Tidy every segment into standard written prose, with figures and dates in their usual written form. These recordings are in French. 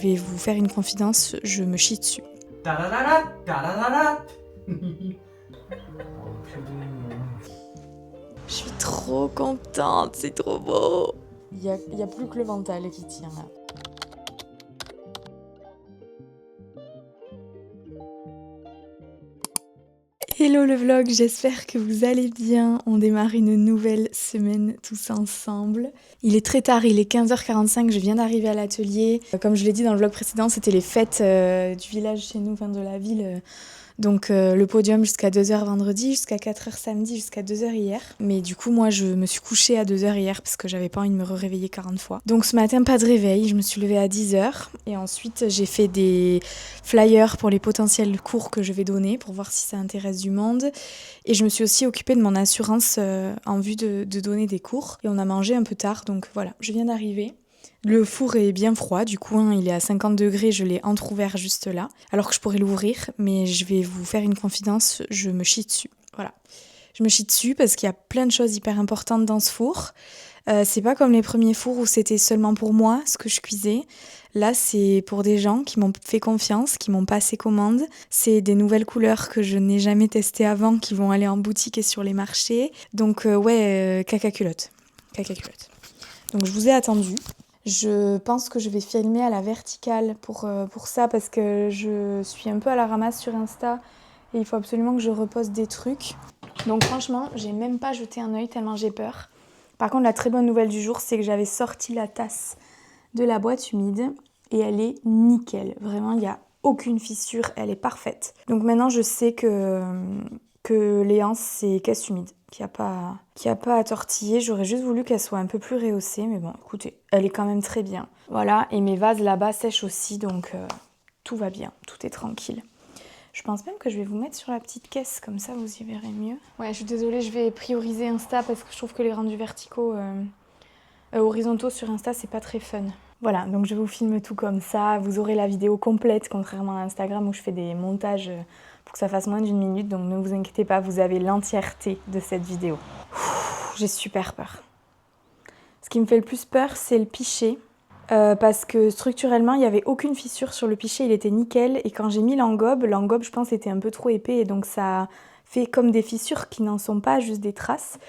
vais vous faire une confidence, je me chie dessus. Tararara, tararara. Je suis trop contente, c'est trop beau. Il y a plus que le mental qui tient là. Hello le vlog, j'espère que vous allez bien. On démarre une nouvelle semaine tous ensemble. Il est très tard, il est 15h45, je viens d'arriver à l'atelier. Comme je l'ai dit dans le vlog précédent, c'était les fêtes du village chez nous, enfin de la ville. Donc le podium jusqu'à 2h vendredi, jusqu'à 4h samedi, jusqu'à 2h hier. Mais du coup moi je me suis couchée à 2h hier parce que j'avais pas envie de me réveiller 40 fois. Donc ce matin pas de réveil, je me suis levée à 10h. Et ensuite j'ai fait des flyers pour les potentiels cours que je vais donner pour voir si ça intéresse du monde. Et je me suis aussi occupée de mon assurance en vue de donner des cours. Et on a mangé un peu tard, donc voilà, je viens d'arriver. Le four est bien froid, du coup il est à 50 degrés, je l'ai entrouvert juste là, alors que je pourrais l'ouvrir, mais je vais vous faire une confidence, je me chie dessus. Voilà. Je me chie dessus parce qu'il y a plein de choses hyper importantes dans ce four. C'est pas comme les premiers fours où c'était seulement pour moi ce que je cuisais. Là, c'est pour des gens qui m'ont fait confiance, qui m'ont passé commande. C'est des nouvelles couleurs que je n'ai jamais testées avant, qui vont aller en boutique et sur les marchés. Donc caca culotte. Caca culotte. Donc je vous ai attendu. Je pense que je vais filmer à la verticale pour ça parce que je suis un peu à la ramasse sur Insta et il faut absolument que je repose des trucs. Donc franchement, j'ai même pas jeté un œil tellement j'ai peur. Par contre, la très bonne nouvelle du jour, c'est que j'avais sorti la tasse de la boîte humide et elle est nickel. Vraiment, il n'y a aucune fissure, elle est parfaite. Donc maintenant, je sais que Léance, c'est caisse humide, qu'il n'y a pas à tortiller. J'aurais juste voulu qu'elle soit un peu plus rehaussée, mais bon, écoutez, elle est quand même très bien. Voilà, et mes vases là-bas sèchent aussi, donc tout va bien, tout est tranquille. Je pense même que je vais vous mettre sur la petite caisse, comme ça vous y verrez mieux. Ouais, je suis désolée, je vais prioriser Insta parce que je trouve que les rendus verticaux, horizontaux sur Insta, c'est pas très fun. Voilà, donc je vous filme tout comme ça. Vous aurez la vidéo complète, contrairement à Instagram où je fais des montages pour que ça fasse moins d'1 minute. Donc ne vous inquiétez pas, vous avez l'entièreté de cette vidéo. J'ai super peur. Ce qui me fait le plus peur, c'est le pichet. Parce que structurellement, il n'y avait aucune fissure sur le pichet, il était nickel. Et quand j'ai mis l'engobe, je pense, était un peu trop épais. Et donc ça fait comme des fissures qui n'en sont pas, juste des traces.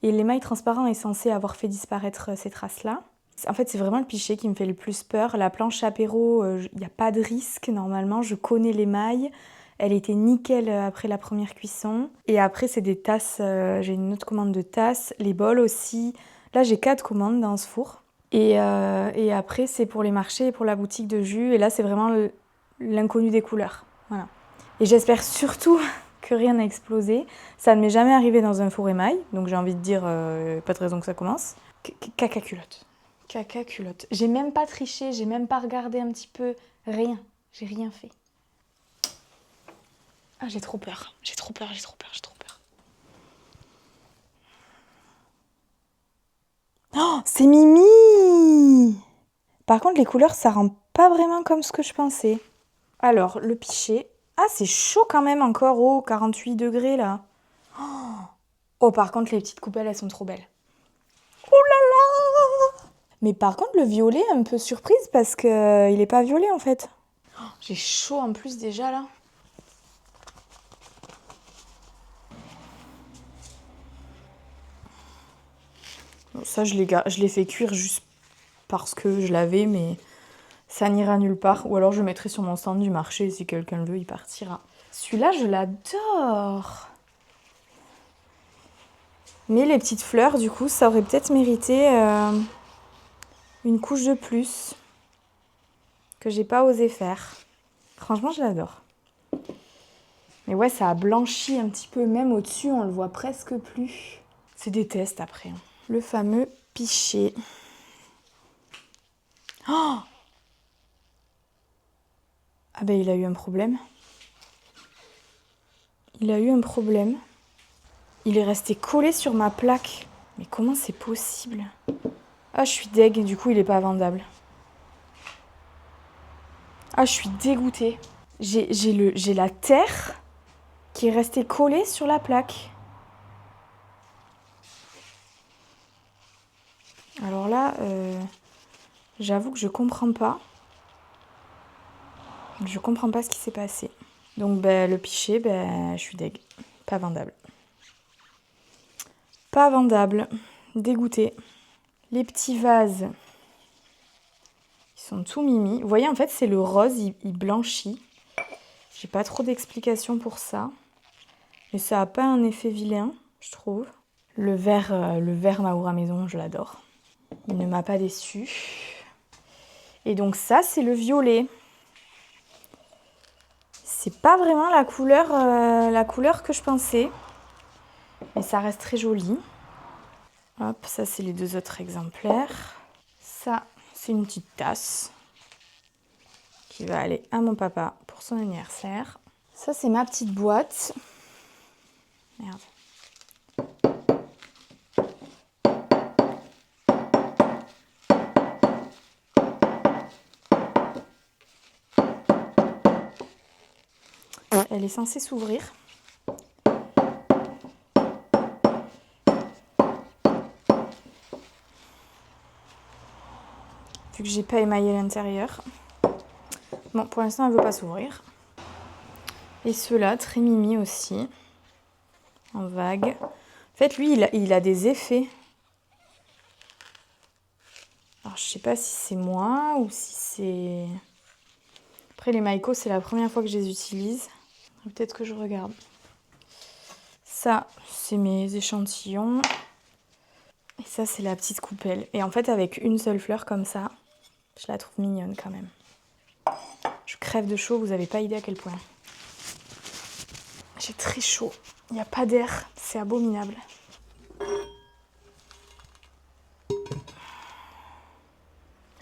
Et l'émail transparent est censé avoir fait disparaître ces traces-là. En fait, c'est vraiment le pichet qui me fait le plus peur. La planche apéro, il n'y a pas de risque normalement. Je connais l'émail. Elle était nickel après la première cuisson. Et après, c'est des tasses. J'ai une autre commande de tasses. Les bols aussi. Là, j'ai 4 commandes dans ce four. Et après, c'est pour les marchés et pour la boutique de jus. Et là, c'est vraiment l'inconnu des couleurs. Voilà. Et j'espère surtout que rien n'a explosé. Ça ne m'est jamais arrivé dans un four émail. Donc j'ai envie de dire, pas de raison que ça commence. Caca culotte. Caca culotte. J'ai même pas triché, j'ai même pas regardé un petit peu. Rien. J'ai rien fait. Ah, j'ai trop peur. J'ai trop peur. Oh, c'est Mimi! Par contre, les couleurs, ça rend pas vraiment comme ce que je pensais. Alors, le pichet. Ah, c'est chaud quand même encore. Oh, 48 degrés là. Oh, par contre, les petites coupelles, elles sont trop belles. Oh là là! Mais par contre, le violet, un peu surprise parce qu'il est pas violet en fait. Oh, j'ai chaud en plus déjà là. Bon, ça, je l'ai fait cuire juste parce que je l'avais, mais ça n'ira nulle part. Ou alors je le mettrai sur mon stand du marché. Si quelqu'un le veut, il partira. Celui-là, je l'adore. Mais les petites fleurs, du coup, ça aurait peut-être mérité une couche de plus que j'ai pas osé faire. Franchement, je l'adore. Mais ouais, ça a blanchi un petit peu. Même au-dessus, on le voit presque plus. C'est des tests après. Le fameux pichet. Oh! Ah ben, il a eu un problème. Il est resté collé sur ma plaque. Mais comment c'est possible? Ah, je suis deg, du coup, il est pas vendable. Ah, je suis dégoûtée. J'ai la terre qui est restée collée sur la plaque. Alors là, j'avoue que je comprends pas. Je comprends pas ce qui s'est passé. Donc le pichet, je suis deg. Pas vendable. Pas vendable. Dégoûtée. Les petits vases, ils sont tout mimi. Vous voyez, en fait, c'est le rose, il blanchit. J'ai pas trop d'explications pour ça. Mais ça a pas un effet vilain, je trouve. Le vert Maoura Maison, je l'adore. Il ne m'a pas déçu. Et donc ça, c'est le violet. C'est pas vraiment la couleur que je pensais. Mais ça reste très joli. Hop, ça c'est les 2 autres exemplaires. Ça, c'est une petite tasse qui va aller à mon papa pour son anniversaire. Ça, c'est ma petite boîte. Merde. Elle est censée s'ouvrir. Vu que j'ai pas émaillé l'intérieur. Bon, pour l'instant, elle veut pas s'ouvrir. Et ceux-là, très mimi aussi. En vague. En fait, lui, il a des effets. Alors, je sais pas si c'est moi ou si c'est... Après, les Maïko, c'est la première fois que je les utilise. Peut-être que je regarde. Ça, c'est mes échantillons. Et ça, c'est la petite coupelle. Et en fait, avec une seule fleur comme ça, je la trouve mignonne quand même. Je crève de chaud, vous n'avez pas idée à quel point. J'ai très chaud. Il n'y a pas d'air. C'est abominable.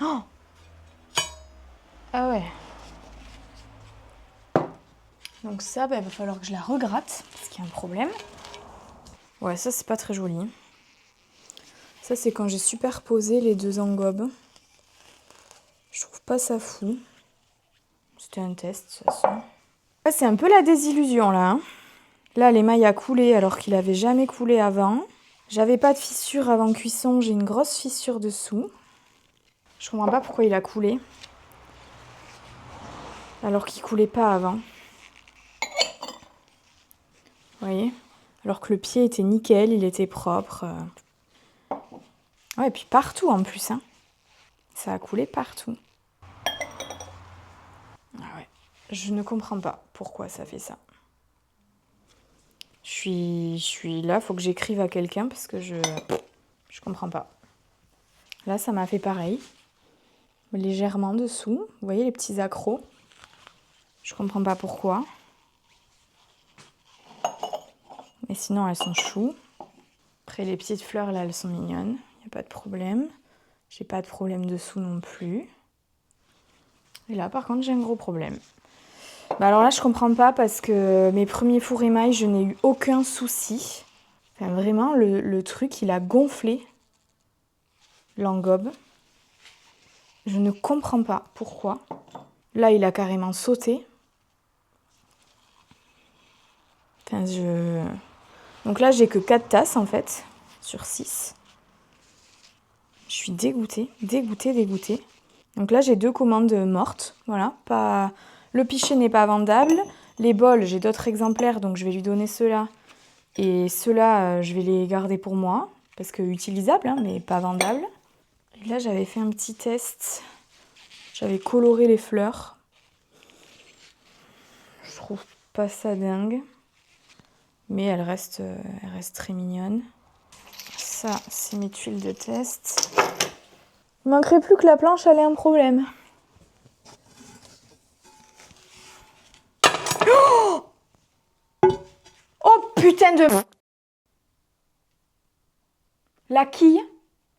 Oh! Ah ouais. Donc ça, il va falloir que je la regratte, parce qu'il y a un problème. Ouais, ça, c'est pas très joli. Ça, c'est quand j'ai superposé les 2 engobes. Je trouve pas ça fou. C'était un test, de toute façon. Ouais, c'est un peu la désillusion, là. Hein. Là, l'émail a coulé alors qu'il avait jamais coulé avant. J'avais pas de fissure avant cuisson, j'ai une grosse fissure dessous. Je comprends pas pourquoi il a coulé. Alors qu'il coulait pas avant. Vous voyez? Alors que le pied était nickel, il était propre. Ouais, et puis partout en plus. Hein. Ça a coulé partout. Ah ouais. Je ne comprends pas pourquoi ça fait ça. Je suis là, faut que j'écrive à quelqu'un parce que je comprends pas. Là, ça m'a fait pareil. Légèrement dessous. Vous voyez les petits accros? Je comprends pas pourquoi. Mais sinon, elles sont choues. Après, les petites fleurs, là, elles sont mignonnes. Il n'y a pas de problème. J'ai pas de problème dessous non plus. Et là, par contre, j'ai un gros problème. Bah alors là, je comprends pas parce que mes premiers fours émail, je n'ai eu aucun souci. Enfin, vraiment, le truc, il a gonflé l'engobe. Je ne comprends pas pourquoi. Là, il a carrément sauté. Enfin, Donc là, j'ai que 4 tasses, en fait, sur 6. Je suis dégoûtée. Donc là, j'ai 2 commandes mortes. Voilà, pas... Le pichet n'est pas vendable. Les bols, j'ai d'autres exemplaires, donc je vais lui donner ceux-là. Et ceux-là, je vais les garder pour moi, parce que utilisables, hein, mais pas vendables. Et là, j'avais fait un petit test. J'avais coloré les fleurs. Je trouve pas ça dingue. Mais elle reste très mignonne. Ça, c'est mes tuiles de test. Il manquerait plus que la planche, elle ait un problème. Oh putain de... La quille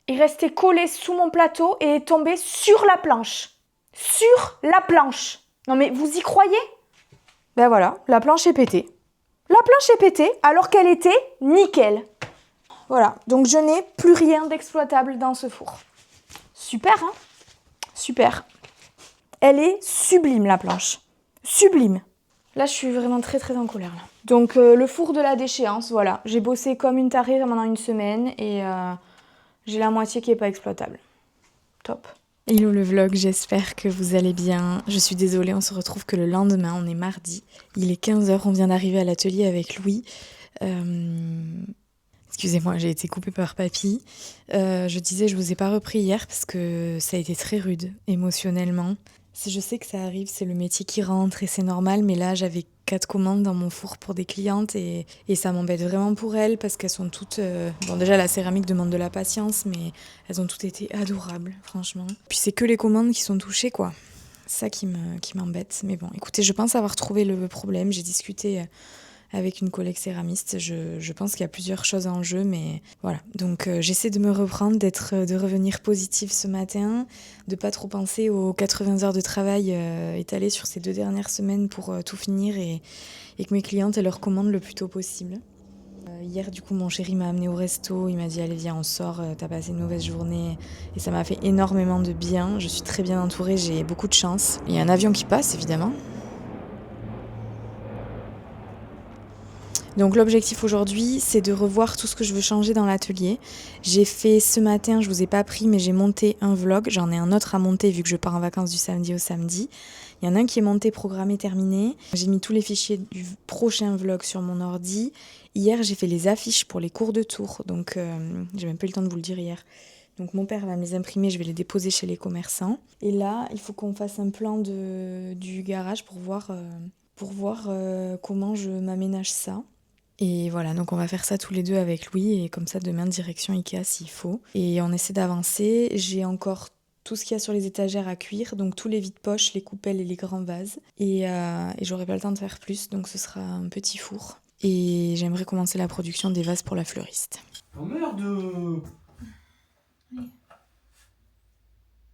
est restée collée sous mon plateau et est tombée sur la planche. Sur la planche. Non mais vous y croyez? Ben voilà, la planche est pétée. La planche est pétée alors qu'elle était nickel. Voilà, donc je n'ai plus rien d'exploitable dans ce four. Super, hein? Super. Elle est sublime, la planche. Sublime. Là, je suis vraiment très très en colère. Là. Donc, le four de la déchéance, voilà. J'ai bossé comme une tarée pendant une semaine et j'ai la moitié qui n'est pas exploitable. Top. Hello le vlog, j'espère que vous allez bien. Je suis désolée, on se retrouve que le lendemain, on est mardi. Il est 15h, on vient d'arriver à l'atelier avec Louis. Excusez-moi, j'ai été coupée par papy. Je disais, je vous ai pas repris hier parce que ça a été très rude émotionnellement. Si je sais que ça arrive, c'est le métier qui rentre et c'est normal, mais là j'avais 4 commandes dans mon four pour des clientes et ça m'embête vraiment pour elles parce qu'elles sont toutes... Bon déjà la céramique demande de la patience, mais elles ont toutes été adorables, franchement. Puis c'est que les commandes qui sont touchées, quoi. C'est ça qui m'embête. Mais bon, écoutez, je pense avoir trouvé le problème. J'ai discuté avec une collègue céramiste. Je pense qu'il y a plusieurs choses en jeu, mais voilà. Donc j'essaie de me reprendre, de revenir positive ce matin, de pas trop penser aux 80 heures de travail étalées sur ces 2 dernières semaines pour tout finir et que mes clientes aient leur commande le plus tôt possible. Hier, du coup, mon chéri m'a amené au resto. Il m'a dit, allez, viens, on sort, t'as passé une mauvaise journée. Et ça m'a fait énormément de bien. Je suis très bien entourée, j'ai beaucoup de chance. Il y a un avion qui passe, évidemment. Donc l'objectif aujourd'hui, c'est de revoir tout ce que je veux changer dans l'atelier. J'ai fait ce matin, je vous ai pas pris, mais j'ai monté un vlog. J'en ai un autre à monter vu que je pars en vacances du samedi au samedi. Il y en a un qui est monté, programmé, terminé. J'ai mis tous les fichiers du prochain vlog sur mon ordi. Hier, j'ai fait les affiches pour les cours de tour. Donc j'ai même pas eu le temps de vous le dire hier. Donc mon père va me les imprimer, je vais les déposer chez les commerçants. Et là, il faut qu'on fasse un plan du garage pour voir comment je m'aménage ça. Et voilà, donc on va faire ça tous les deux avec Louis et comme ça demain direction Ikea s'il faut. Et on essaie d'avancer. J'ai encore tout ce qu'il y a sur les étagères à cuire, donc tous les vides-poches, les coupelles et les grands vases. Et j'aurai pas le temps de faire plus, donc ce sera un petit four. Et j'aimerais commencer la production des vases pour la fleuriste. Oh merde!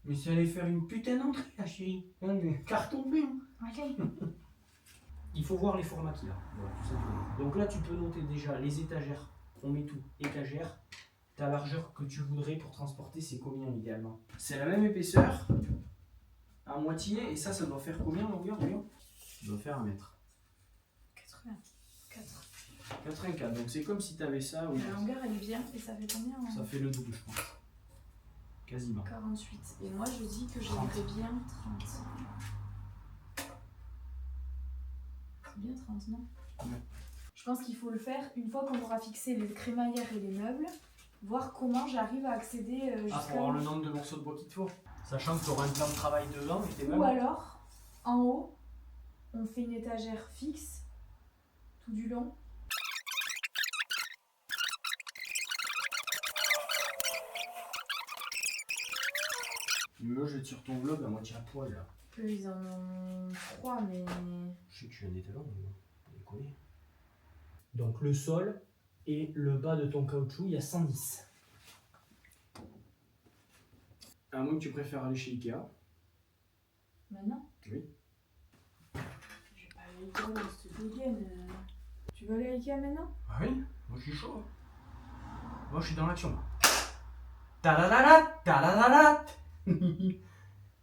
Mais ça allait faire une putain d'entrée, la chérie. Carton plein. Allez. Il faut voir les formats qu'il a. Voilà, tout simplement. Donc là, tu peux noter déjà les étagères. On met tout. Étagère. Ta largeur que tu voudrais pour transporter, c'est combien idéalement? C'est la même épaisseur, à moitié, et ça doit faire combien longueur, voyons? Ça doit faire 1 mètre. 84. 84, donc c'est comme si tu avais ça. La longueur elle est bien, et ça fait combien? Ça fait le double, je pense. Quasiment. 48. Et moi je dis que j'aimerais bien 30. C'est bien 30, non? Ouais. Je pense qu'il faut le faire une fois qu'on aura fixé les crémaillères et les meubles, voir comment j'arrive à accéder jusqu'à... pour avoir le nombre de morceaux de bois qu'il te faut. Sachant que tu auras un plan de travail dedans et tes meubles. Ou alors, en haut, on fait une étagère fixe, tout du long. Moi, je vais être sur ton vlog à moitié à poil là. Eux, ils en ont 3, mais... Je sais que je suis un étalon, on déconne. Donc le sol et le bas de ton caoutchouc, il y a 110. À moins que tu préfères aller chez Ikea. Maintenant? Oui. Je vais pas aller à Ikea dans cette dégaine. Tu veux aller à Ikea maintenant? Ah oui, moi je suis chaud. Moi je suis dans l'action. Ta-da-da-da, ta-da-da-da.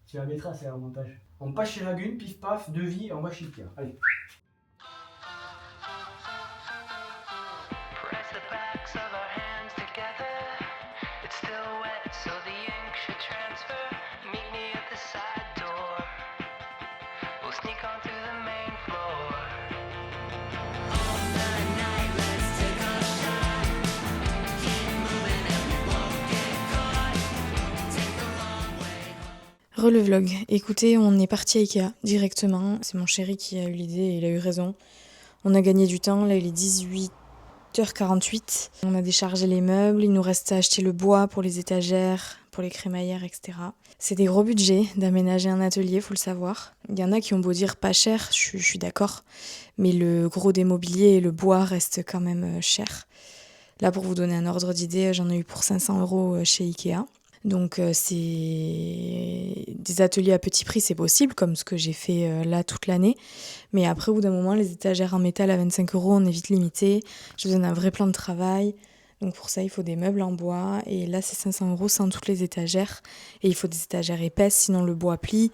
Tu la mettras, c'est un montage. On passe chez Lagune, pif paf, devis, on va chez Ikea. Allez. Press the backs of our hands together. It's still wet, so the ink should transfer. Meet me at the side door. We'll sneak on through the main floor. All the night, let's take a shot. Keep moving and we won't get caught. Take the long way. Le vlog. Écoutez, on est parti à Ikea directement. C'est mon chéri qui a eu l'idée et il a eu raison. On a gagné du temps, là il est 18h48. On a déchargé les meubles, il nous reste à acheter le bois pour les étagères, pour les crémaillères, etc. C'est des gros budgets d'aménager un atelier, faut le savoir. Il y en a qui ont beau dire pas cher, je suis d'accord, mais le gros des mobiliers et le bois restent quand même cher. Là, pour vous donner un ordre d'idée, j'en ai eu pour 500 € chez Ikea. Donc c'est des ateliers à petit prix, c'est possible, comme ce que j'ai fait là toute l'année. Mais après, au bout d'un moment, les étagères en métal à 25 €, on est vite limité. J'ai besoin d'un vrai plan de travail. Donc pour ça, il faut des meubles en bois. Et là, c'est 500 € sans toutes les étagères. Et il faut des étagères épaisses, sinon le bois plie.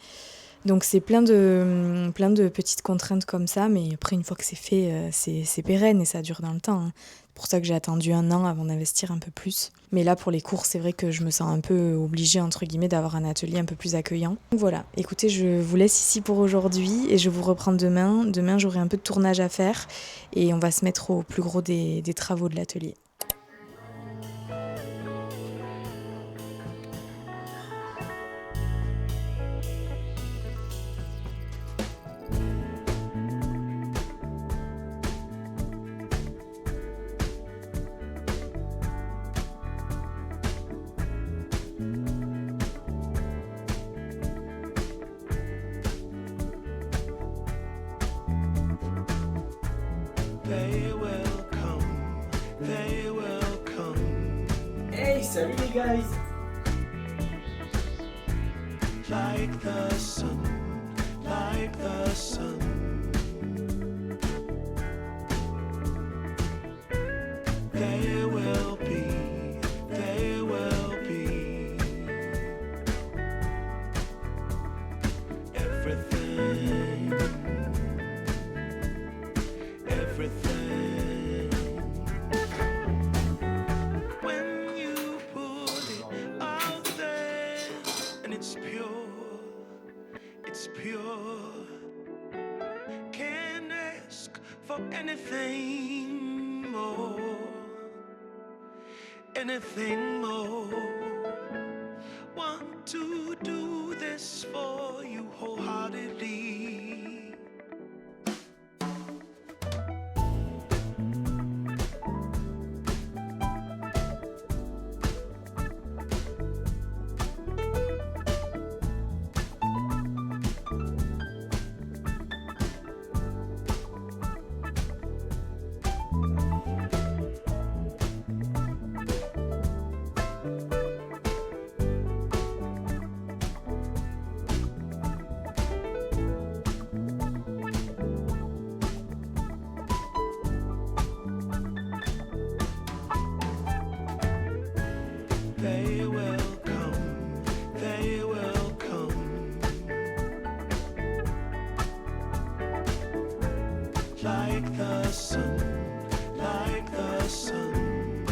Donc c'est plein de petites contraintes comme ça, mais après une fois que c'est fait, c'est pérenne et ça dure dans le temps, hein. C'est pour ça que j'ai attendu 1 an avant d'investir un peu plus. Mais là pour les cours, c'est vrai que je me sens un peu obligée entre guillemets d'avoir un atelier un peu plus accueillant. Donc voilà, écoutez, je vous laisse ici pour aujourd'hui et je vous reprends demain. Demain j'aurai un peu de tournage à faire et on va se mettre au plus gros des travaux de l'atelier. They will come, they will come. Hey, salut les guys! Like the sun, like the sun. They will be, they will be. Everything, everything. When you put it out there and it's pure. Can't ask for anything more, anything more. Want to do this for you wholeheartedly. They will come, they will come. Like the sun, like the sun.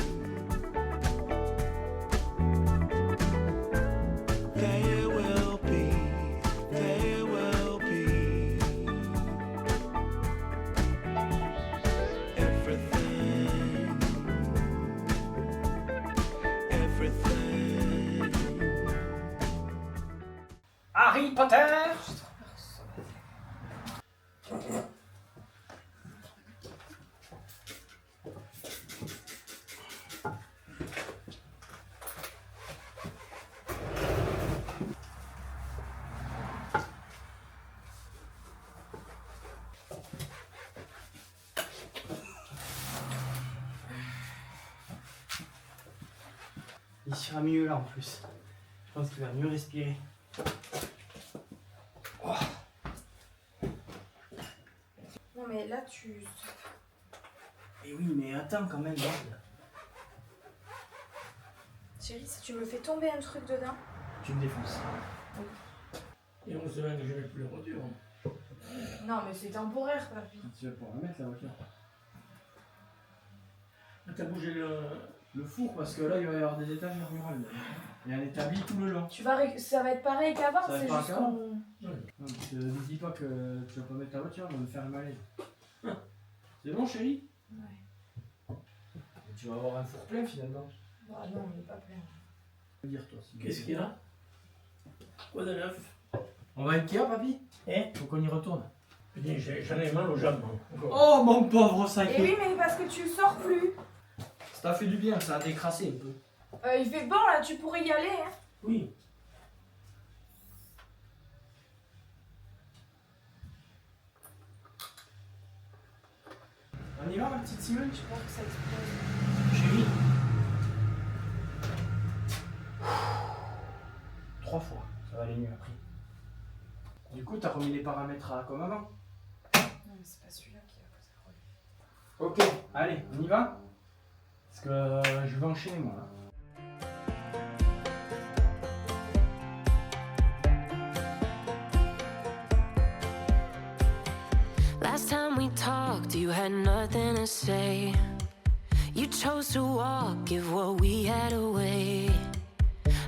They will be, they will be. Everything, everything. Harry Potter! Il sera mieux là en plus. Je pense qu'il va mieux respirer. Non mais là tu... Et oui, mais attends quand même. Merde. Chérie, si tu me fais tomber un truc dedans... Tu me défonces. Et 11 semaines que je n'ai plus la voiture. Non mais c'est temporaire, papy. Tu vas pouvoir la mettre la voiture. T'as bougé Le four, parce que là il va y avoir des étagères murales. Il y a un établi tout le long. Ça va être pareil qu'avant, Ça va c'est être pareil juste qu'avant. qu'on... Ne dis pas que tu vas pas mettre ta voiture, elle va me faire le malaise. C'est bon, chérie? Ouais. Tu vas avoir un four plein finalement. Bah non, il est pas plein. Dire toi. Si Qu'est-ce qu'il y a? Quoi de neuf? On va à Ikea, papy? Hein? Faut qu'on y retourne. Putain, j'en ai mal aux jambes. Encore. Oh mon pauvre Et saké! oui, mais parce que tu sors plus. Ça t'a fait du bien, ça a décrassé un peu. Il fait bon là, tu pourrais y aller, hein. Oui. On y va, ma petite Simone? J'ai peur que ça explose. Chérie? 3 fois, ça va aller mieux après. Du coup, t'as remis les paramètres à comme avant? Non mais c'est pas celui-là qui a posé le problème. Ok, allez, on y va? Parce que je vais enchaîner moi là. Last time we talked, you had nothing to say. You chose to walk, give what we had away.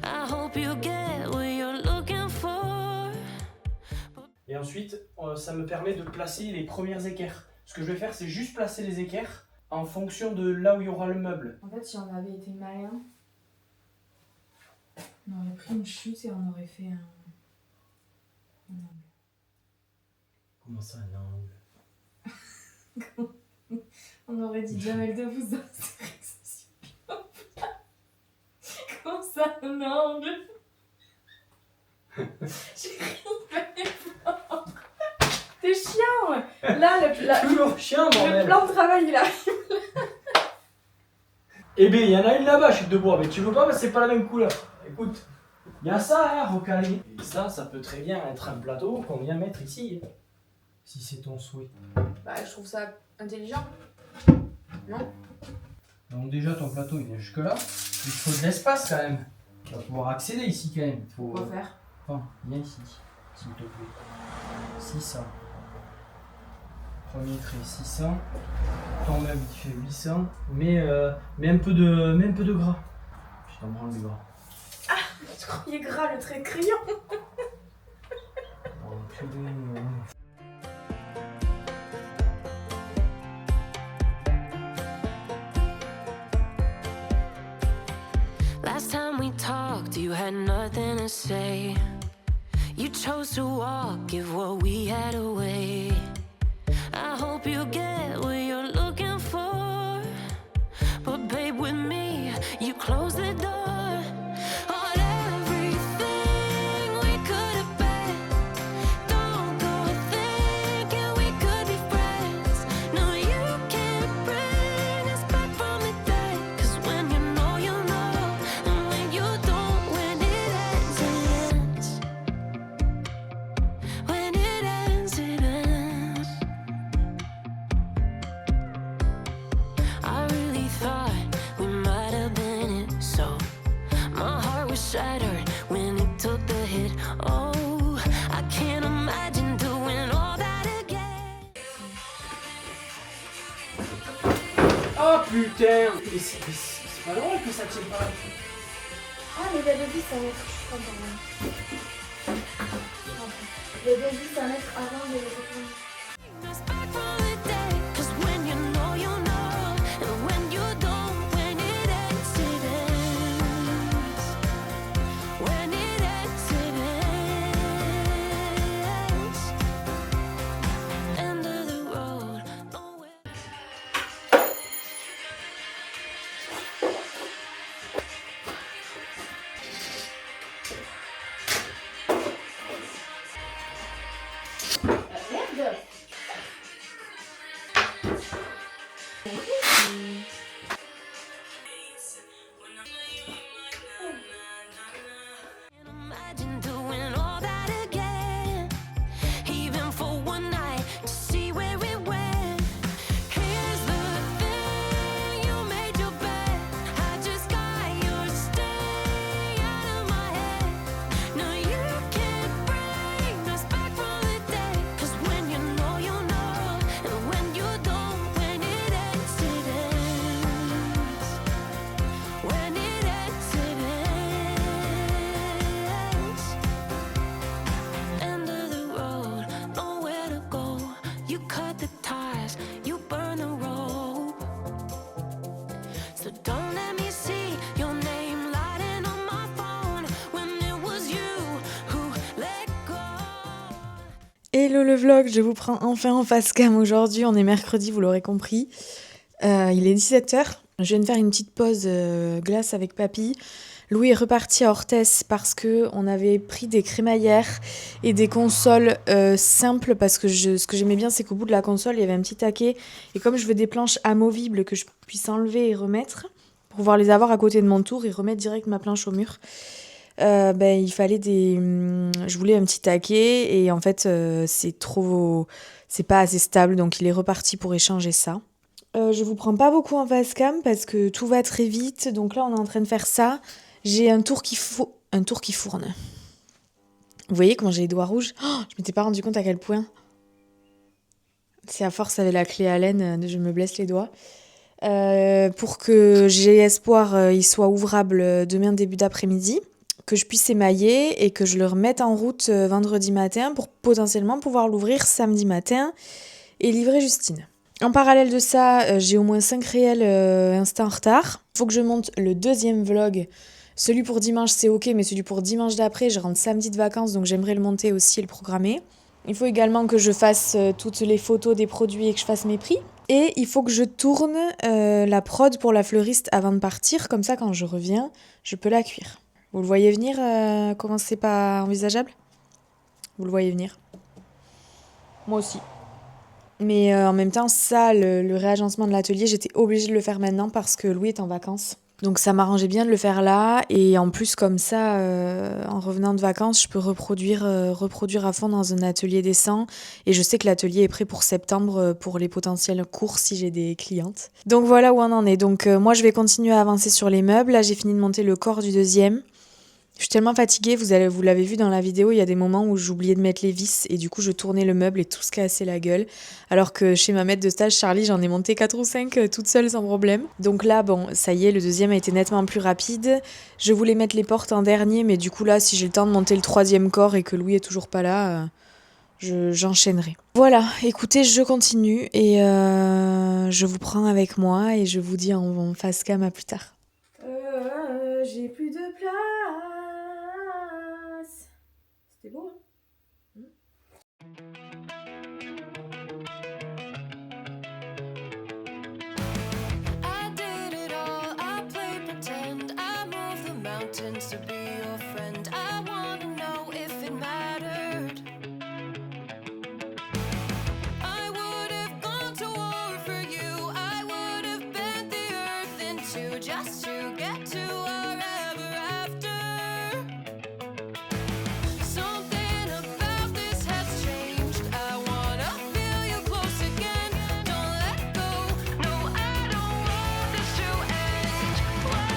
I hope you get what you're looking for. Et ensuite, ça me permet de placer les premières équerres. Ce que je vais faire, c'est juste placer les équerres en fonction de là où il y aura le meuble. En fait, si on avait été malin, on aurait pris une chute et on aurait fait un angle. Comment ça, un angle? On aurait dit Jamel Debbouze dans Astérix. Comment ça, un angle? J'ai ri fort. T'es chiant, ouais. Là, Toujours chien, le bordel. plan de travail, il arrive. Eh bien, il y en a une là-bas, chute de bois, mais tu veux pas parce que c'est pas la même couleur. Écoute, il y a ça, hein, recalé. Et ça peut très bien être un plateau qu'on vient mettre ici. Si c'est ton souhait. Bah, je trouve ça intelligent. Non? Donc déjà, ton plateau, il vient jusque là. Il faut de l'espace quand même. Tu vas pouvoir accéder ici quand même. Il faut... Quoi faire? Enfin, viens ici, s'il te plaît. 600. Premier trait, 600. Ton meuble, il fait 800. Mais un peu de gras. Je t'en branle du gras. Je croyais gras le trait de crayon. Oh, purée. Last time we talked, you had nothing to say. You chose to walk, give what we had away. I hope you get what you're looking for. But babe, with me, you close the door on everything we could have been. Don't go thinking we could be friends. No, you can't bring us back from the dead. 'Cause when you know, you know. And when you don't, when it ends, it ends. When it ends, it ends. I really thought we might have been it, so my heart was shattered when it took the hit. Oh, I can't imagine doing all that again. Oh putain! Mais c'est pas drôle que ça tienne pas. Ah, mais les devis, ça va être. Je crois pas. Les devis, ça va être avant de les retourner. Us back from the dead, 'cause when you know, you know. And when you don't, when it ends, it ends. When it ends, it ends. End of the road, nowhere. Merde! Can't imagine doing all that again, even for one night to see where it went. Here's the thing, you made your bed, I just got your stay out of my head. No, you can't bring us back from the dead, 'cause when you know, you know. And when you don't, when it ends, it ends. When it ends, it ends. End of the road, nowhere to go. You cut the ties, you burn the rope. So don't let me see your name lighting on my phone when it was you who let go. Hello le vlog, je vous prends enfin en face cam aujourd'hui, on est mercredi, vous l'aurez compris. Il est 17h, je viens de faire une petite pause glace avec papy. Louis est reparti à Orthès parce qu'on avait pris des crémaillères et des consoles simples parce que ce que j'aimais bien c'est qu'au bout de la console il y avait un petit taquet et comme je veux des planches amovibles que je puisse enlever et remettre pour pouvoir les avoir à côté de mon tour et remettre direct ma planche au mur. Il fallait je voulais un petit taquet et en fait c'est pas assez stable donc il est reparti pour échanger ça. Je vous prends pas beaucoup en face cam parce que tout va très vite donc là on est en train de faire ça. J'ai un tour qui fourne. Vous voyez comment j'ai les doigts rouges? Je m'étais pas rendu compte à quel point. C'est à force avec la clé Allen, je me blesse les doigts. Pour que j'ai espoir il soit ouvrable demain début d'après-midi, que je puisse émailler et que je le remette en route vendredi matin pour potentiellement pouvoir l'ouvrir samedi matin et livrer Justine. En parallèle de ça, j'ai au moins 5 réels Insta en retard. Il faut que je monte le deuxième vlog. Celui pour dimanche c'est ok, mais celui pour dimanche d'après, je rentre samedi de vacances, donc j'aimerais le monter aussi et le programmer. Il faut également que je fasse toutes les photos des produits et que je fasse mes prix. Et il faut que je tourne la prod pour la fleuriste avant de partir, comme ça quand je reviens, je peux la cuire. Vous le voyez venir, comment c'est pas envisageable ? Vous le voyez venir ? Moi aussi. Mais en même temps, ça, le réagencement de l'atelier, j'étais obligée de le faire maintenant parce que Louis est en vacances. Donc ça m'arrangeait bien de le faire là. Et en plus, comme ça, en revenant de vacances, je peux reproduire à fond dans un atelier décent. Et je sais que l'atelier est prêt pour septembre pour les potentiels cours si j'ai des clientes. Donc voilà où on en est. Donc moi, je vais continuer à avancer sur les meubles. Là, j'ai fini de monter le corps du deuxième. Je suis tellement fatiguée, vous l'avez vu dans la vidéo, il y a des moments où j'oubliais de mettre les vis et du coup je tournais le meuble et tout se cassait la gueule. Alors que chez ma maître de stage, Charlie, j'en ai monté 4 ou 5 toute seule sans problème. Donc là, bon, ça y est, le deuxième a été nettement plus rapide. Je voulais mettre les portes en dernier, mais du coup là, si j'ai le temps de monter le troisième corps et que Louis est toujours pas là, j'enchaînerai. Voilà, écoutez, je continue et je vous prends avec moi et je vous dis en face cam à plus tard. J'ai plus de place. C'était beau, hein? I did it all, I played pretend. I moved the mountains to be your friend. I wanna know if it mattered. I would have gone to war for you. I would have bent the earth in two just to get to our ever after. Something about this has changed. I wanna feel you close again. Don't let go. No, I don't want this to end. Whoa.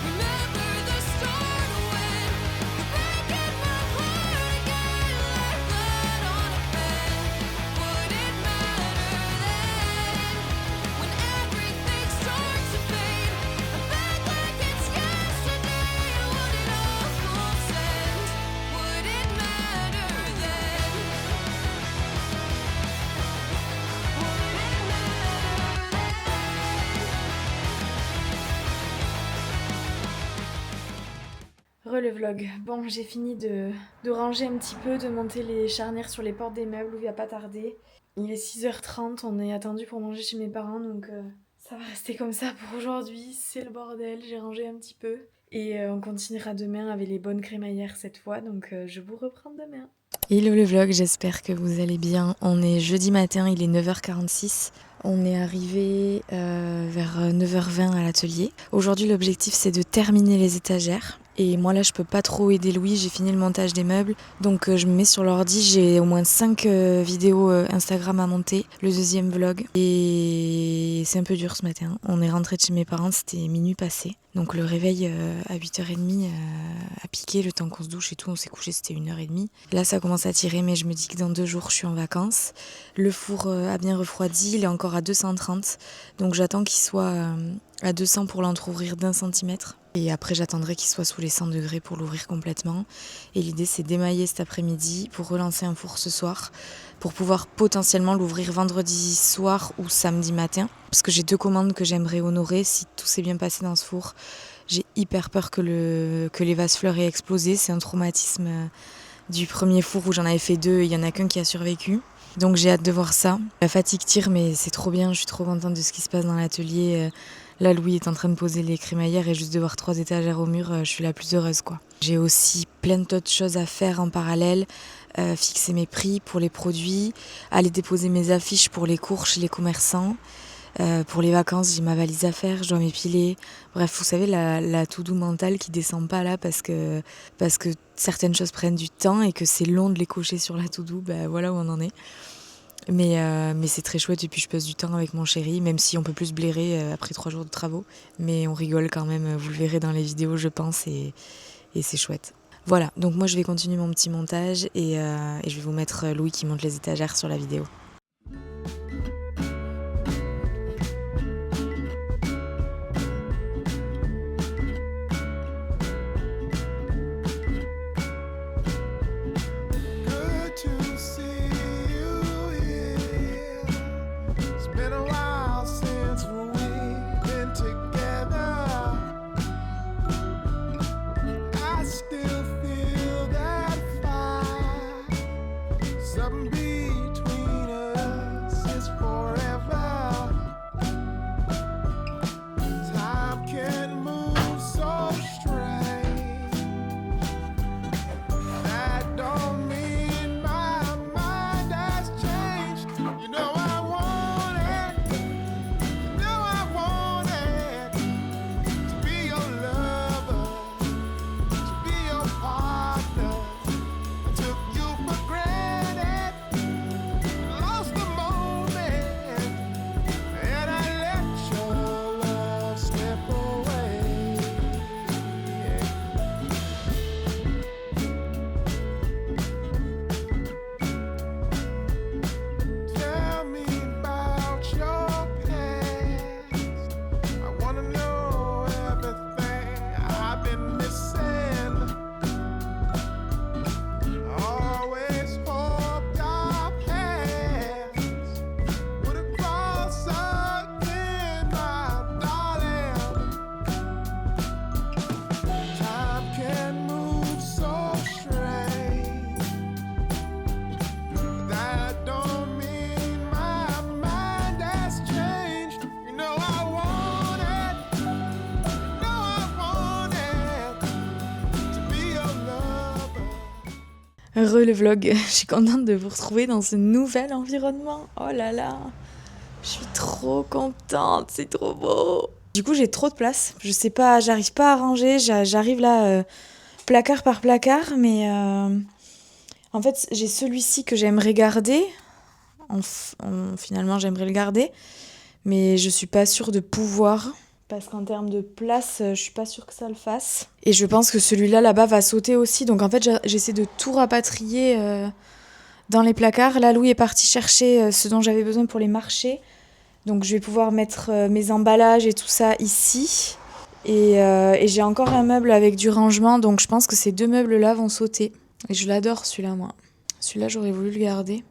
Remember the start when you're breaking my heart again, like blood on a pen. Would it matter then when everything starts to fade? I'm back like it's yesterday. Would it all make sense? Would it matter then? Would it matter then? Le vlog. Bon, j'ai fini de ranger un petit peu, de monter les charnières sur les portes des meubles où il va pas tarder. Il est 6h30, on est attendu pour manger chez mes parents, donc ça va rester comme ça pour aujourd'hui. C'est le bordel, j'ai rangé un petit peu. Et on continuera demain avec les bonnes crémaillères cette fois, donc je vous reprends demain. Hello le vlog, j'espère que vous allez bien. On est jeudi matin, il est 9h46. On est arrivé vers 9h20 à l'atelier. Aujourd'hui, l'objectif, c'est de terminer les étagères. Et moi, là, je peux pas trop aider Louis, j'ai fini le montage des meubles. Donc, je me mets sur l'ordi, j'ai au moins 5 vidéos Instagram à monter, le deuxième vlog. Et c'est un peu dur ce matin. On est rentré de chez mes parents, c'était minuit passé. Donc, le réveil à 8h30 a piqué, le temps qu'on se douche et tout, on s'est couché, c'était 1h30. Là, ça commence à tirer, mais je me dis que dans 2 jours, je suis en vacances. Le four a bien refroidi, il est encore à 230. Donc, j'attends qu'il soit à 200 pour l'entrouvrir d'1 centimètre. Et après, j'attendrai qu'il soit sous les 100 degrés pour l'ouvrir complètement. Et l'idée, c'est d'émailler cet après-midi pour relancer un four ce soir, pour pouvoir potentiellement l'ouvrir vendredi soir ou samedi matin. Parce que j'ai 2 commandes que j'aimerais honorer si tout s'est bien passé dans ce four. J'ai hyper peur que les vases fleurs aient explosé. C'est un traumatisme du premier four où j'en avais fait 2 et il n'y en a qu'un qui a survécu. Donc j'ai hâte de voir ça. La fatigue tire, mais c'est trop bien. Je suis trop contente de ce qui se passe dans l'atelier. Là, Louis est en train de poser les crémaillères et juste de voir 3 étagères au mur, je suis la plus heureuse, quoi. J'ai aussi plein d'autres choses à faire en parallèle. Fixer mes prix pour les produits, aller déposer mes affiches pour les cours chez les commerçants. Pour les vacances, j'ai ma valise à faire, je dois m'épiler. Bref, vous savez, la to-do mentale qui descend pas là parce que certaines choses prennent du temps et que c'est long de les cocher sur la to-do, voilà où on en est. Mais c'est très chouette et puis je passe du temps avec mon chéri, même si on peut plus se blairer après 3 jours de travaux. Mais on rigole quand même, vous le verrez dans les vidéos je pense et c'est chouette. Voilà, donc moi je vais continuer mon petit montage et je vais vous mettre Louis qui monte les étagères sur la vidéo. Good to see you here. It's been a while since we've been together. I still feel that fire. Something between us is forever. Time can move so strange. That don't mean my mind has changed. You know I want it. You know I want it. To be your lover, to be your partner. I took you for granted, lost the moment, and I let your love slip away. Yeah. Tell me about your past. I wanna know everything I've been missing. Always hoped our paths would cross again, my darling. Time can move so strange. That don't mean my mind has changed. You know I want it. You know I want it. To be your lover. Heureux le vlog, je suis contente de vous retrouver dans ce nouvel environnement. Oh là là, je suis trop contente, c'est trop beau. Du coup j'ai trop de place, je sais pas, j'arrive pas à ranger, j'arrive là placard par placard, mais en fait j'ai celui-ci que j'aimerais garder. Finalement j'aimerais le garder, mais je suis pas sûre de pouvoir. Parce qu'en termes de place, je suis pas sûre que ça le fasse. Et je pense que celui-là, là-bas, va sauter aussi. Donc en fait, j'essaie de tout rapatrier dans les placards. Là, Louis est parti chercher ce dont j'avais besoin pour les marchés. Donc je vais pouvoir mettre mes emballages et tout ça ici. Et j'ai encore un meuble avec du rangement. Donc je pense que ces deux meubles-là vont sauter. Et je l'adore, celui-là, moi. Celui-là, j'aurais voulu le garder.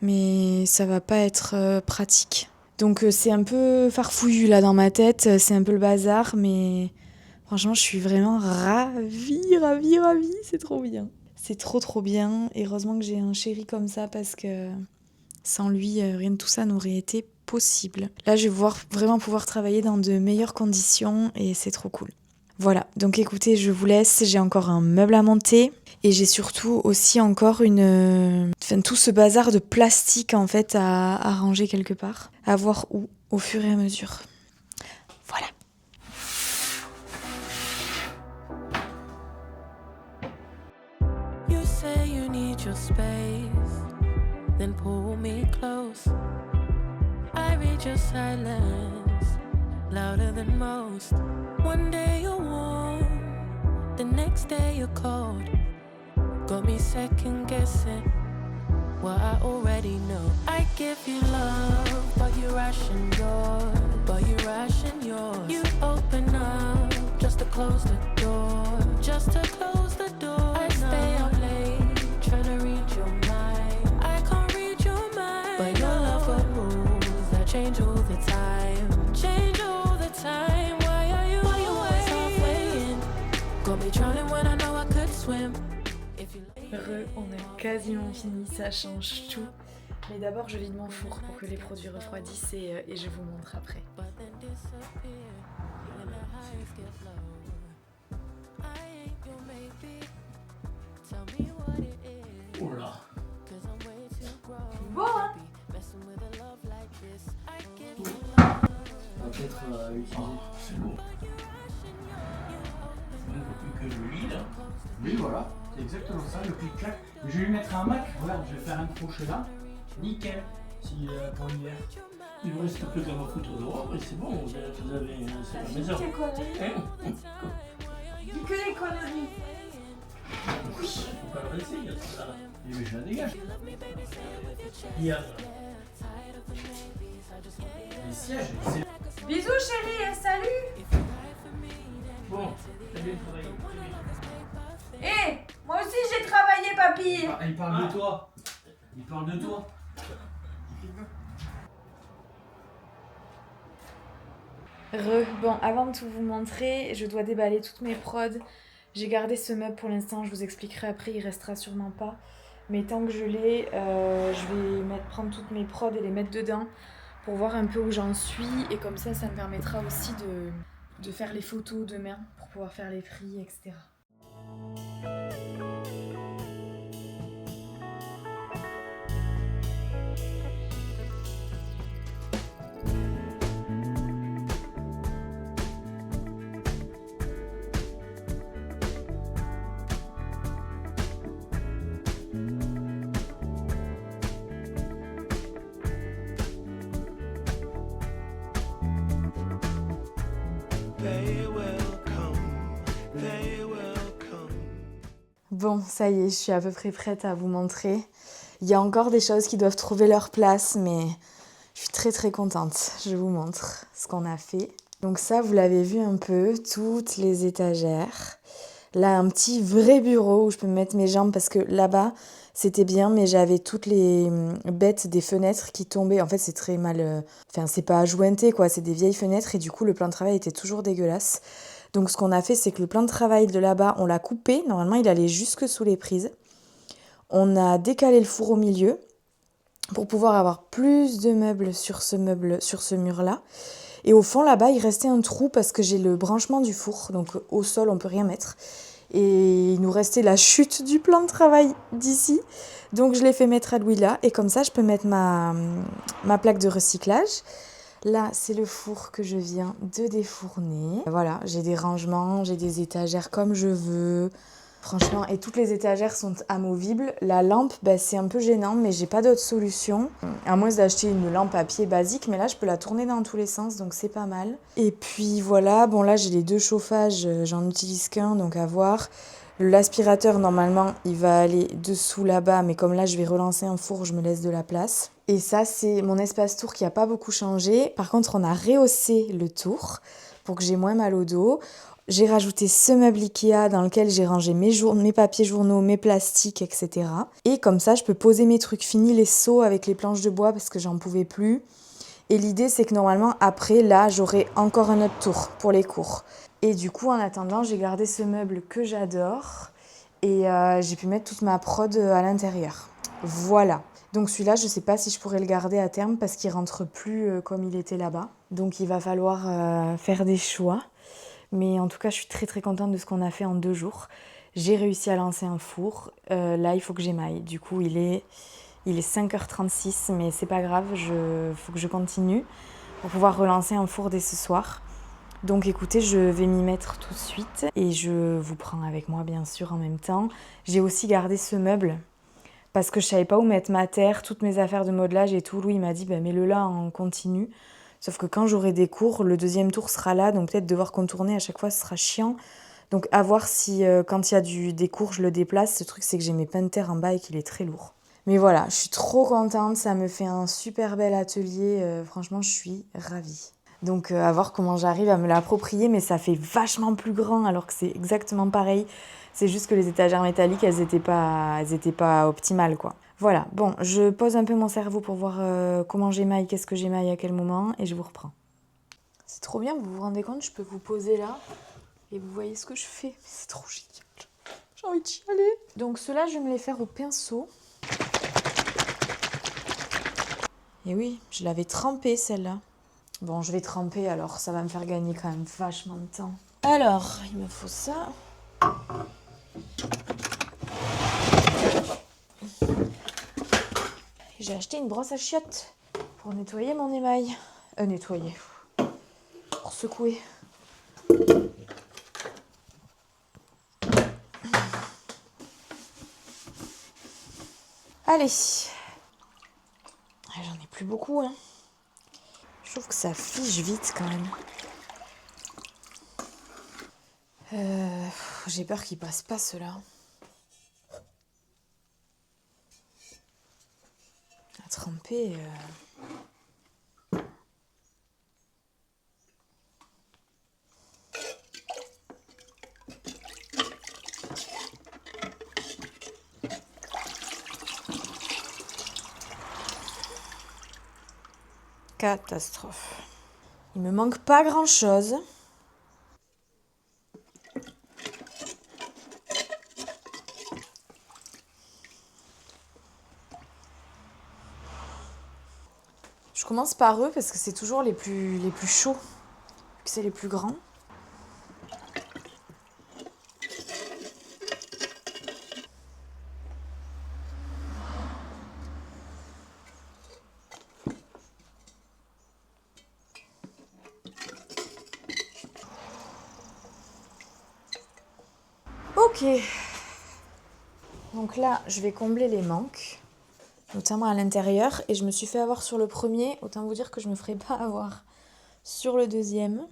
Mais ça va pas être pratique. Donc c'est un peu farfouillu là dans ma tête, c'est un peu le bazar, mais franchement je suis vraiment ravie, c'est trop bien. C'est trop bien, et heureusement que j'ai un chéri comme ça parce que sans lui, rien de tout ça n'aurait été possible. Là je vais vraiment pouvoir travailler dans de meilleures conditions et c'est trop cool. Voilà, donc écoutez, je vous laisse, j'ai encore un meuble à monter. Et j'ai surtout aussi encore tout ce bazar de plastique en fait à ranger quelque part. À voir où, au fur et à mesure. Voilà. You say you need your space, then pull me close. I read your silence, louder than most. One day you're warm, the next day you're cold. Got me second guessing what I already know. I give you love, but you ration yours. You open up just to close the door. I stay up late, trying to read your mind. I can't read your mind, but your love got rules that change all the time. Why are you always halfway in? Got me drowning when I know I could swim. On a quasiment fini, ça change tout. Mais d'abord je vide mon four pour que les produits refroidissent et je vous montre après. Oula. Beau, hein? On va peut-être utiliser. C'est beau. Il ne faut plus que je lis là. Oui, voilà, c'est exactement ça, le clic-clac. Je vais lui mettre un Mac, regarde, je vais faire un crochet là. Nickel, pour l'hiver. Il ne reste plus qu'à me foutre dehors et c'est bon, vous avez c'est la maison. Quelle connerie. Hein? Dis que les conneries. Faut pas le laisser, il y a tout ça là. Mais je la dégage. Il y a. Les sièges, c'est... Bisous chérie et salut. Bon, t'as bien travaillé. Eh, moi aussi j'ai travaillé papy. Ah, il parle de toi. Il parle de toi. Bon, avant de tout vous montrer, je dois déballer toutes mes prods. J'ai gardé ce meuble pour l'instant, je vous expliquerai après, il restera sûrement pas. Mais tant que je l'ai, je vais prendre toutes mes prods et les mettre dedans pour voir un peu où j'en suis. Et comme ça me permettra aussi de faire les photos demain pour pouvoir faire les prix, etc. They will come, they will come. Bon, ça y est, je suis à peu près prête à vous montrer. Il y a encore des choses qui doivent trouver leur place, mais je suis très très contente. Je vous montre ce qu'on a fait. Donc ça, vous l'avez vu un peu, toutes les étagères. Là, un petit vrai bureau où je peux me mettre mes jambes parce que là-bas, c'était bien, mais j'avais toutes les bêtes des fenêtres qui tombaient. En fait, c'est très mal... Enfin, c'est pas ajointé, quoi. C'est des vieilles fenêtres et du coup, le plan de travail était toujours dégueulasse. Donc, ce qu'on a fait, c'est que le plan de travail de là-bas, on l'a coupé. Normalement, il allait jusque sous les prises. On a décalé le four au milieu pour pouvoir avoir plus de meubles sur ce mur-là. Et au fond, là-bas, il restait un trou parce que j'ai le branchement du four. Donc, au sol, on peut rien mettre. Et il nous restait la chute du plan de travail d'ici. Donc, je l'ai fait mettre à Louis là. Et comme ça, je peux mettre ma plaque de recyclage. Là, c'est le four que je viens de défourner. Voilà, j'ai des rangements, j'ai des étagères comme je veux. Franchement, et toutes les étagères sont amovibles. La lampe, c'est un peu gênant, mais j'ai pas d'autre solution. À moins d'acheter une lampe à pied basique, mais là, je peux la tourner dans tous les sens, donc c'est pas mal. Et puis voilà, bon là, j'ai les deux chauffages, j'en utilise qu'un, donc à voir. L'aspirateur, normalement, il va aller dessous là-bas, mais comme là, je vais relancer un four, je me laisse de la place. Et ça, c'est mon espace tour qui a pas beaucoup changé. Par contre, on a rehaussé le tour pour que j'ai moins mal au dos. J'ai rajouté ce meuble Ikea dans lequel j'ai rangé mes papiers journaux, mes plastiques, etc. Et comme ça, je peux poser mes trucs finis, les seaux avec les planches de bois parce que j'en pouvais plus. Et l'idée, c'est que normalement, après, là, j'aurai encore un autre tour pour les cours. Et du coup, en attendant, j'ai gardé ce meuble que j'adore. Et j'ai pu mettre toute ma prod à l'intérieur. Voilà. Donc celui-là, je ne sais pas si je pourrais le garder à terme parce qu'il ne rentre plus comme il était là-bas. Donc il va falloir faire des choix. Mais en tout cas, je suis très très contente de ce qu'on a fait en 2 jours. J'ai réussi à lancer un four. Là, il faut que j'émaille. Du coup, il est 5h36, mais c'est pas grave. Faut que je continue pour pouvoir relancer un four dès ce soir. Donc écoutez, je vais m'y mettre tout de suite. Et je vous prends avec moi, bien sûr, en même temps. J'ai aussi gardé ce meuble parce que je savais pas où mettre ma terre, toutes mes affaires de modelage et tout. Louis m'a dit, mets-le là en continu. Sauf que quand j'aurai des cours, le deuxième tour sera là, donc peut-être devoir contourner à chaque fois, ce sera chiant. Donc à voir si quand il y a des cours, je le déplace. Le truc, c'est que j'ai mes pains de terre en bas et qu'il est très lourd. Mais voilà, je suis trop contente, ça me fait un super bel atelier. Franchement, je suis ravie. Donc à voir comment j'arrive à me l'approprier, mais ça fait vachement plus grand alors que c'est exactement pareil. C'est juste que les étagères métalliques, elles étaient pas optimales, quoi. Voilà, bon, je pose un peu mon cerveau pour voir comment j'émaille, qu'est-ce que j'émaille à quel moment, et je vous reprends. C'est trop bien, vous vous rendez compte, je peux vous poser là, et vous voyez ce que je fais. C'est trop génial, j'ai envie de chialer. Donc ceux-là, je vais me les faire au pinceau. Et oui, je l'avais trempée celle-là. Bon, je vais tremper, alors ça va me faire gagner quand même vachement de temps. Alors, il me faut ça. J'ai acheté une brosse à chiottes pour nettoyer mon émail. Nettoyer. Pour secouer. Allez. J'en ai plus beaucoup, hein. Je trouve que ça fiche vite quand même. J'ai peur qu'il passe pas ceux-là. tremper. Catastrophe. Il me manque pas grand-chose. Je commence par eux parce que c'est toujours les plus chauds, vu que c'est les plus grands. Ok. Donc là, je vais combler les manques, notamment à l'intérieur. Et je me suis fait avoir sur le premier. Autant vous dire que je me ferai pas avoir sur le deuxième.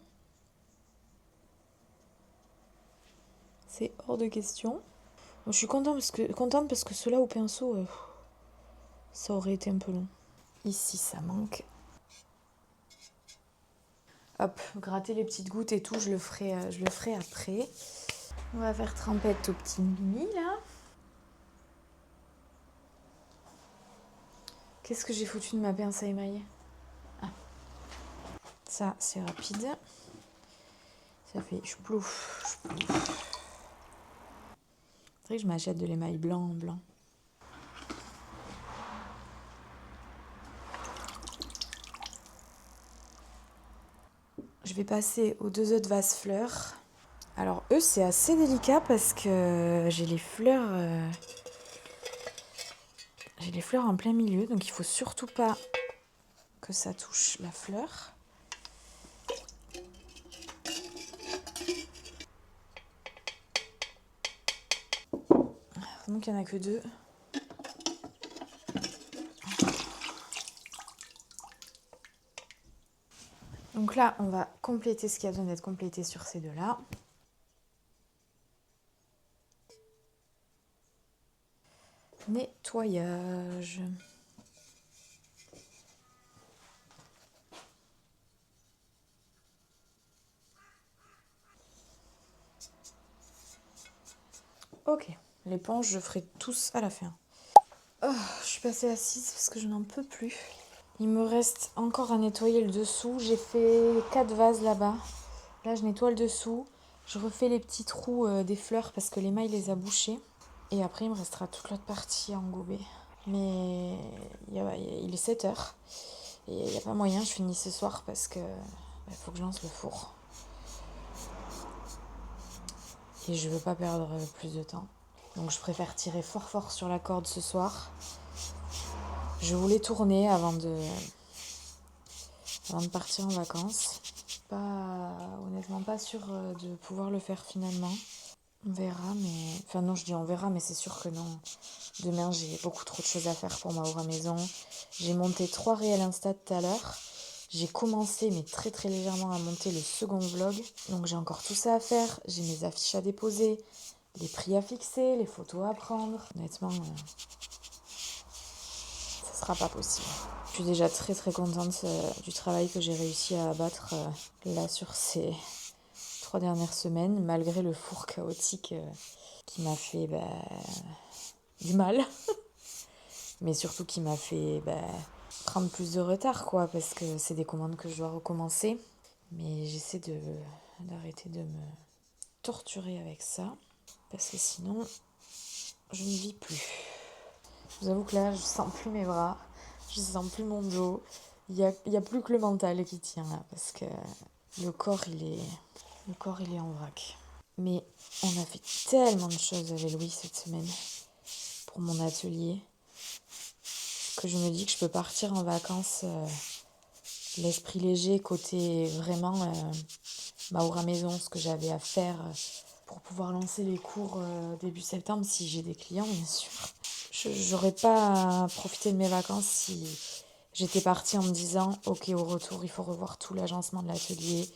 C'est hors de question. Donc, je suis contente parce que ceux-là au pinceau, ça aurait été un peu long. Ici, ça manque. Hop, gratter les petites gouttes et tout, je le ferai après. On va faire trempette au petit mini, là. Qu'est-ce que j'ai foutu de ma pince à émailler? Ah. Ça, c'est rapide. Ça fait chplouf, chplouf. C'est vrai que je m'achète de l'émail blanc en blanc. Je vais passer aux 2 autres vases fleurs. Alors eux, c'est assez délicat parce que j'ai les fleurs en plein milieu, donc il faut surtout pas que ça touche la fleur. Donc il n'y en a que 2. Donc là, on va compléter ce qui a besoin d'être complété sur ces 2-là. Nettoyage. Ok, l'éponge, je ferai tous à la fin. Oh, je suis passée assise parce que je n'en peux plus. Il me reste encore à nettoyer le dessous. J'ai fait 4 vases là-bas. Là, je nettoie le dessous. Je refais les petits trous des fleurs parce que l'émail les a bouchés. Et après, il me restera toute l'autre partie à engober. Mais il est 7h. Et il n'y a pas moyen, je finis ce soir parce que faut que je lance le four. Et je veux pas perdre plus de temps. Donc je préfère tirer fort fort sur la corde ce soir. Je voulais tourner avant de partir en vacances. Honnêtement pas sûre de pouvoir le faire finalement. On verra, mais... Enfin non, je dis on verra, mais c'est sûr que non. Demain, j'ai beaucoup trop de choses à faire pour ma Aura Maison. J'ai monté 3 réels Insta tout à l'heure. J'ai commencé, mais très très légèrement, à monter le second vlog. Donc j'ai encore tout ça à faire. J'ai mes affiches à déposer, les prix à fixer, les photos à prendre. Honnêtement, ça sera pas possible. Je suis déjà très très contente du travail que j'ai réussi à abattre là sur ces 3 dernières semaines, malgré le four chaotique qui m'a fait du mal. Mais surtout qui m'a fait prendre plus de retard, quoi, parce que c'est des commandes que je dois recommencer. Mais j'essaie d'arrêter de me torturer avec ça, parce que sinon, je ne vis plus. Je vous avoue que là, je sens plus mes bras, je sens plus mon dos. Il y a plus que le mental qui tient là, parce que le corps, il est en vrac. Mais on a fait tellement de choses avec Louis cette semaine pour mon atelier que je me dis que je peux partir en vacances l'esprit léger, côté vraiment ma Aura Maison, ce que j'avais à faire pour pouvoir lancer les cours début septembre si j'ai des clients, bien sûr. J'aurais pas profité de mes vacances si j'étais partie en me disant ok, au retour il faut revoir tout l'agencement de l'atelier.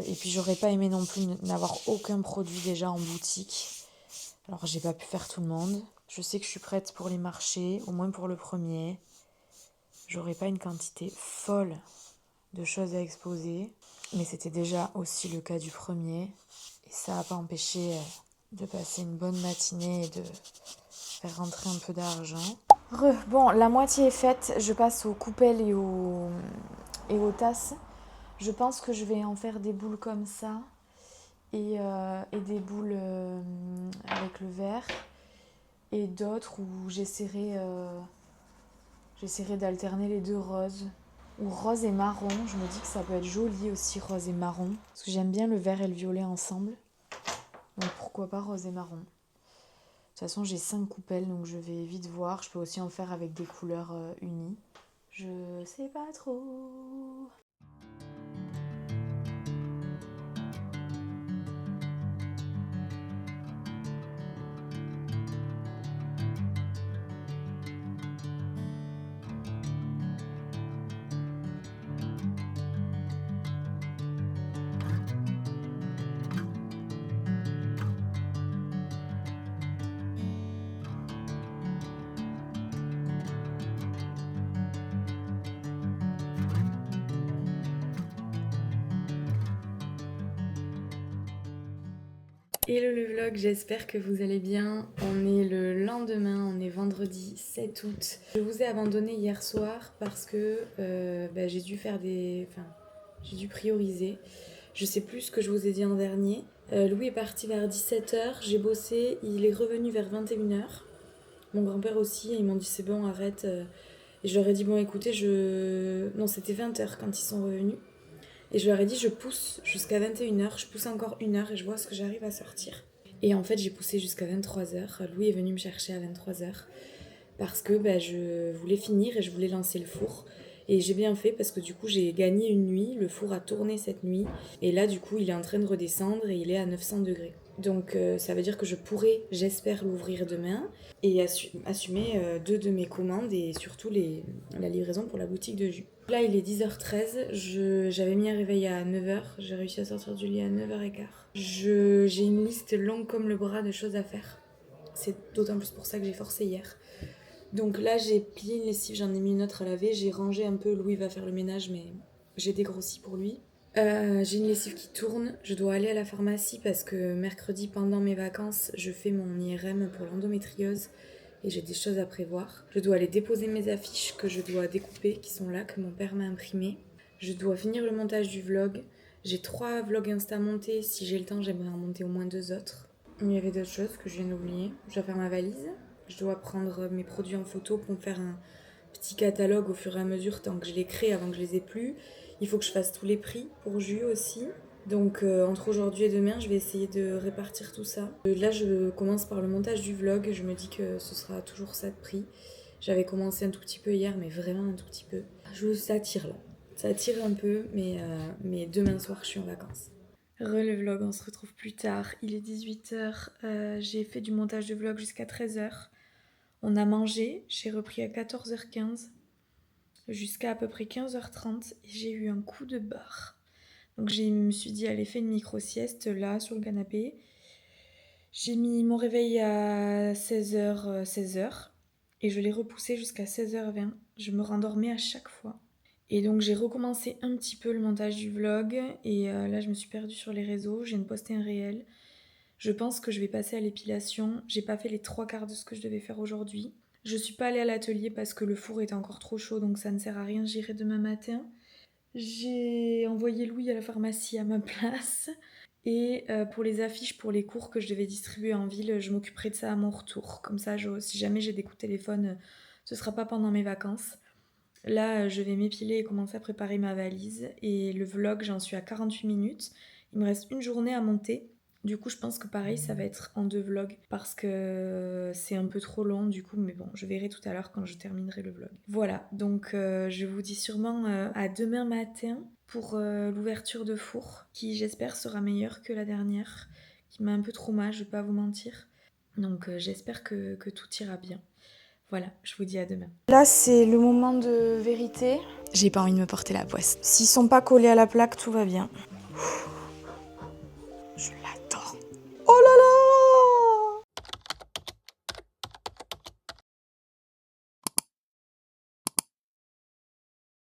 Et puis j'aurais pas aimé non plus n'avoir aucun produit déjà en boutique. Alors j'ai pas pu faire tout le monde. Je sais que je suis prête pour les marchés, au moins pour le premier. j'aurais pas une quantité folle de choses à exposer. Mais c'était déjà aussi le cas du premier. Et ça n'a pas empêché de passer une bonne matinée et de faire rentrer un peu d'argent. Bon, la moitié est faite. Je passe aux coupelles et aux tasses. Je pense que je vais en faire des boules comme ça. Et des boules avec le vert. Et d'autres où j'essaierai d'alterner les deux roses. Ou rose et marron, je me dis que ça peut être joli aussi, rose et marron. Parce que j'aime bien le vert et le violet ensemble. Donc pourquoi pas rose et marron. De toute façon, j'ai 5 coupelles, donc je vais vite voir. Je peux aussi en faire avec des couleurs unies. Je sais pas trop. Hello le vlog, j'espère que vous allez bien. On est le lendemain, on est vendredi 7 août. Je vous ai abandonné hier soir parce que j'ai dû j'ai dû prioriser. Je sais plus ce que je vous ai dit en dernier. Louis est parti vers 17h, j'ai bossé, il est revenu vers 21h. Mon grand-père aussi, ils m'ont dit c'est bon, arrête. Et je leur ai dit bon écoutez, non c'était 20h quand ils sont revenus. Et je leur ai dit, je pousse jusqu'à 21h, je pousse encore 1 heure et je vois ce que j'arrive à sortir. Et en fait, j'ai poussé jusqu'à 23h. Louis est venu me chercher à 23h parce que je voulais finir et je voulais lancer le four. Et j'ai bien fait parce que du coup, j'ai gagné une nuit. Le four a tourné cette nuit. Et là, du coup, il est en train de redescendre et il est à 900 degrés. Donc, ça veut dire que je pourrai, j'espère, l'ouvrir demain et assumer 2 de mes commandes et surtout la livraison pour la boutique de jus. Là, il est 10h13, j'avais mis un réveil à 9h, j'ai réussi à sortir du lit à 9h15. J'ai une liste longue comme le bras de choses à faire. C'est d'autant plus pour ça que j'ai forcé hier. Donc là, j'ai plié une lessive, j'en ai mis une autre à laver, j'ai rangé un peu, Louis va faire le ménage, mais j'ai dégrossi pour lui. J'ai une lessive qui tourne, je dois aller à la pharmacie parce que mercredi, pendant mes vacances, je fais mon IRM pour l'endométriose. Et j'ai des choses à prévoir. Je dois aller déposer mes affiches que je dois découper, qui sont là, que mon père m'a imprimées. Je dois finir le montage du vlog. J'ai 3 vlogs Insta montés. Si j'ai le temps, j'aimerais en monter au moins 2 autres. Mais il y avait d'autres choses que je viens d'oublier. Je dois faire ma valise. Je dois prendre mes produits en photo pour me faire un petit catalogue au fur et à mesure tant que je les crée avant que je les ai plus. Il faut que je fasse tous les prix pour jus aussi. Donc entre aujourd'hui et demain, je vais essayer de répartir tout ça. Là, je commence par le montage du vlog. Je me dis que ce sera toujours ça de prix. J'avais commencé un tout petit peu hier, mais vraiment un tout petit peu. Ça tire là. Ça tire un peu, mais demain soir, je suis en vacances. Le vlog, on se retrouve plus tard. Il est 18h. J'ai fait du montage de vlog jusqu'à 13h. On a mangé. J'ai repris à 14h15 jusqu'à à peu près 15h30. Et j'ai eu un coup de barre. Donc je me suis dit, allez, fais une micro-sieste là sur le canapé. J'ai mis mon réveil à 16h et je l'ai repoussé jusqu'à 16h20. Je me rendormais à chaque fois. Et donc j'ai recommencé un petit peu le montage du vlog et là je me suis perdue sur les réseaux. Je viens de poster un réel. Je pense que je vais passer à l'épilation. J'ai pas fait les 3/4 de ce que je devais faire aujourd'hui. Je suis pas allée à l'atelier parce que le four était encore trop chaud, donc ça ne sert à rien. J'irai demain matin. J'ai envoyé Louis à la pharmacie à ma place. Et pour les affiches, pour les cours que je devais distribuer en ville, je m'occuperai de ça à mon retour. Comme ça, si jamais j'ai des coups de téléphone, ce sera pas pendant mes vacances. Là, je vais m'épiler et commencer à préparer ma valise. Et le vlog, j'en suis à 48 minutes. Il me reste une journée à monter. Du coup, je pense que pareil, ça va être en 2 vlogs parce que c'est un peu trop long du coup. Mais bon, je verrai tout à l'heure quand je terminerai le vlog. Voilà, donc je vous dis sûrement à demain matin pour l'ouverture de four qui, j'espère, sera meilleure que la dernière, qui m'a un peu trop mal, je vais pas vous mentir. Donc j'espère que tout ira bien. Voilà, je vous dis à demain. Là, c'est le moment de vérité. J'ai pas envie de me porter la poisse. S'ils sont pas collés à la plaque, tout va bien.